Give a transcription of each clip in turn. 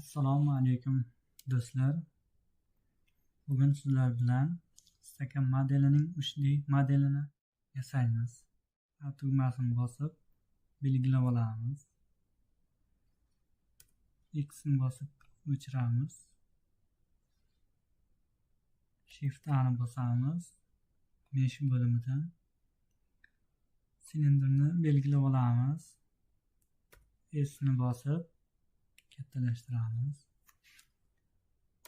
Assalomu alaykum do'stlar. Bugun sizlar bilan stakan modelining uchli modelini yasaymiz. Tugmasini bosib belgilab olamiz. X ni bosib o'chiramiz. Shift A ni bosamiz. Mesh bo'limidan silindrni belgilab olamiz. S ni bosib kattalashtiramiz.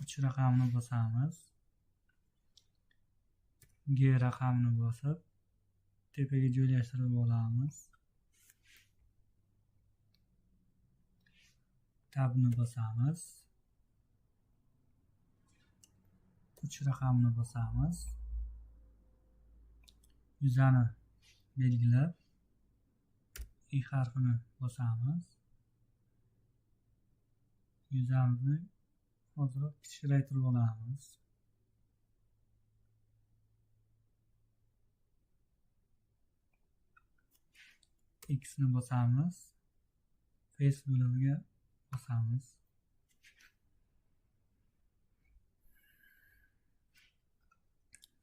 3 raqamini bosamiz. G raqamini bosib tepaga joylashtirib olamiz. Tabni bosamiz. 3 raqamini bosamiz. Yuzani belgilab I harfini bosamiz. Yuzamizni ozroq kichiklaytirib olamiz. X ni bosamiz. Face bo'limiga bosamiz.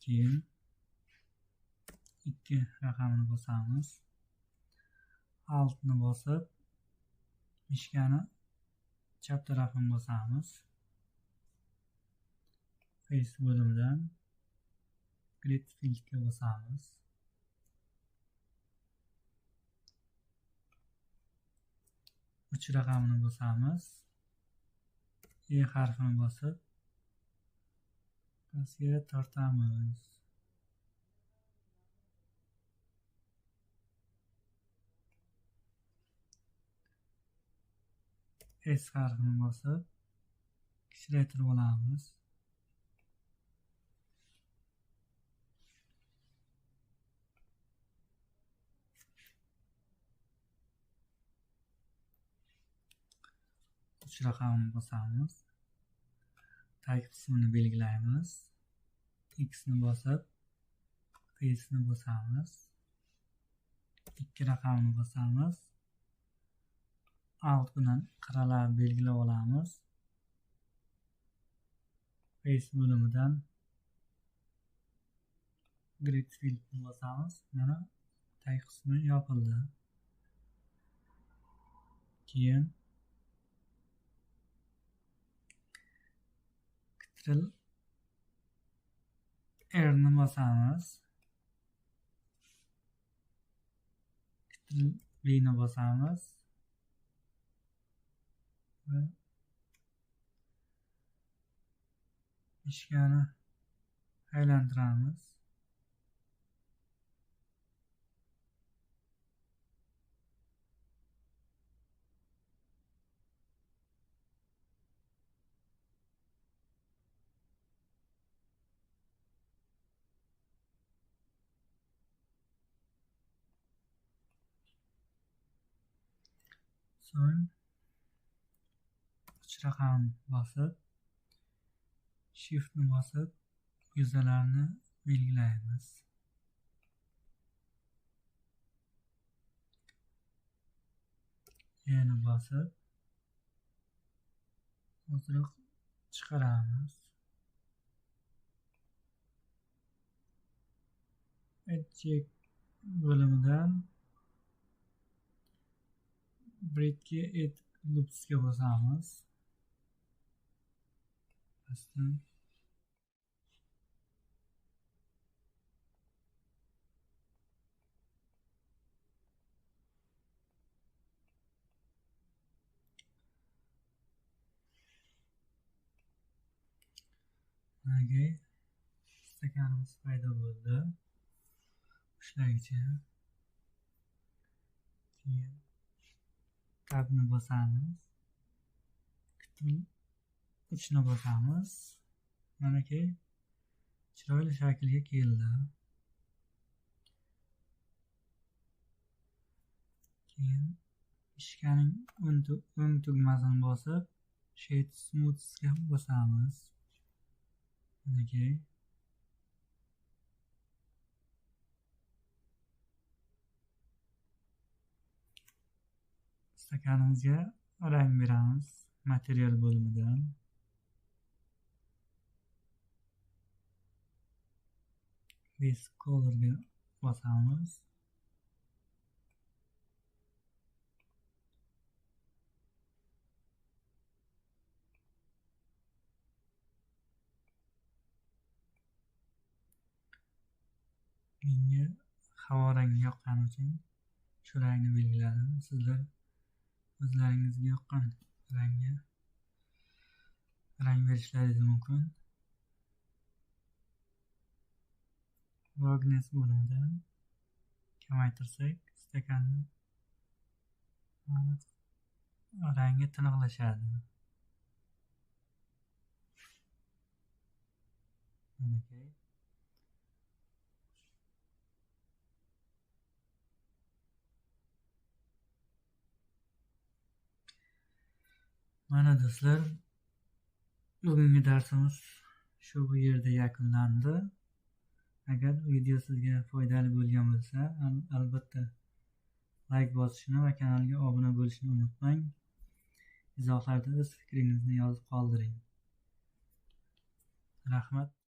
Keyin 2 raqamini bosamiz. Alt ni bosib mishkani chap tarafini bosamiz. Face bo'limidan Grid Fieldga bosamiz. Uch raqamini bosamiz. E harfini bosib pastga tortamiz. S harfini bosib kichiklaytirib olamiz. Uch raqamini bosamiz. Tag qismini belgilaymiz. X ni bosib Face ni bosamiz. 2 raqamini bosamiz. Alt bilan qiralar belgilab olamiz. Face bo'limidan Grid Field ni bosamiz. Mana tag qismi yopildi. Keyin Ctrl R ni bosamiz. Ctrl V ni bosamiz. Ve mishkani aylantiramiz. So'ng 3 raqam bosib Shift ni bosib yuzalarni belgilaymiz. E ni bosib ozroq chiqaramiz. Check bo'limidan Break'ga Add Loops'ga bosamiz. Pastdan mana stakanimiz paydo bo'ldi. Ushlagicha. Keyin tabni bosamiz. Ctrl 3 ni bosamiz. Manaki chiroyli shaklga keldi. Keyin mishkaning o'ng tugmasini bosib Shade Smooth ga bosamiz. Manaki stakanimizga rang beramiz. material bo'limidan basic colorga bosamiz. Menga havo rangi yoqqani uchun shu rangni belgiladim. Sizlar o'zlaringizga yoqqan rangga rang berishlaringiz mumkin. Brightness bo'limidan kamaytirsak stakanni rangi tiniqlashadi. Mana do'stlar, bugungi darsimiz shu yerda yakunlandi. Agar video sizga foydali bo'lgan bo'lsa, albatta like bosishni va kanalga obuna bo'lishni unutmang. Izohlarda o'z fikringizni yozib qoldiring. Rahmat.